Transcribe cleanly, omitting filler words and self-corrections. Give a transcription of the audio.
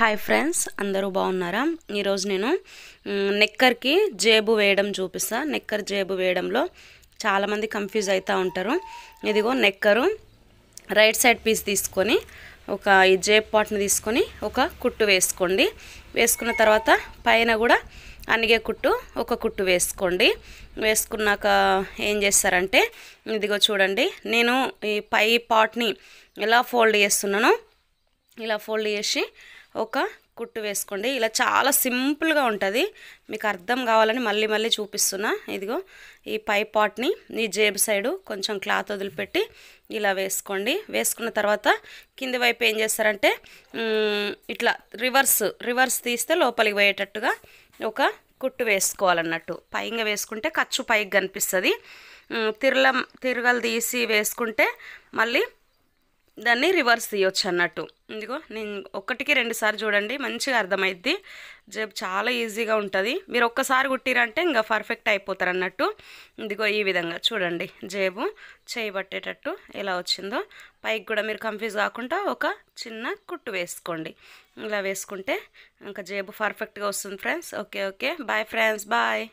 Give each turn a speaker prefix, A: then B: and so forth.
A: Hi friends, అందరూ బాగున్నారా? ఈరోజు నేను నెక్కర్కి జేబు వేయడం చూపిస్తా. నెక్కర్ జేబు వేయడంలో చాలామంది కన్ఫ్యూజ్ అవుతూ ఉంటారు. ఇదిగో నెక్కరు రైట్ సైడ్ పీస్ తీసుకొని ఈ జేబు పార్ట్ని తీసుకొని ఒక కుట్టు వేసుకోండి. వేసుకున్న తర్వాత పైన కూడా అనిగే కుట్టు ఒక కుట్టు వేసుకోండి. వేసుకున్నాక ఏం చేస్తారంటే ఇదిగో చూడండి, నేను ఈ పై పార్ట్ని ఎలా ఫోల్డ్ చేస్తున్నానో ఇలా ఫోల్డ్ చేసి ఒక కుట్టు వేసుకోండి. ఇలా చాలా సింపుల్గా ఉంటుంది. మీకు అర్థం కావాలని మళ్ళీ మళ్ళీ చూపిస్తున్నా. ఇదిగో ఈ పై పార్ట్ని ఈ జేబు సైడు కొంచెం క్లాత్ వదిలిపెట్టి ఇలా వేసుకోండి. వేసుకున్న తర్వాత కింది వైపు ఏం చేస్తారంటే ఇట్లా రివర్స్ తీస్తే లోపలికి పోయేటట్టుగా ఒక కుట్టు వేసుకోవాలన్నట్టు. పైగా వేసుకుంటే ఖర్చు పైకి కనిపిస్తుంది. తిరగలు తీసి వేసుకుంటే మళ్ళీ దాన్ని రివర్స్ తీయొచ్చు అన్నట్టు. ఇదిగో నేను ఒకటికి 2 సార్లు చూడండి, మంచిగా అర్థమైద్ది. జేబు చాలా ఈజీగా ఉంటుంది. మీరు ఒక్కసారి కుట్టిరంటే ఇంకా పర్ఫెక్ట్ అయిపోతారు అన్నట్టు. ఇదిగో ఈ విధంగా చూడండి, జేబు చేయి పట్టేటట్టు ఎలా వచ్చిందో. పైకి కూడా మీరు కన్ఫ్యూజ్ కాకుండా ఒక చిన్న కుట్టు వేసుకోండి. ఇలా వేసుకుంటే ఇంకా జేబు పర్ఫెక్ట్గా వస్తుంది friends. Okay, bye friends, bye.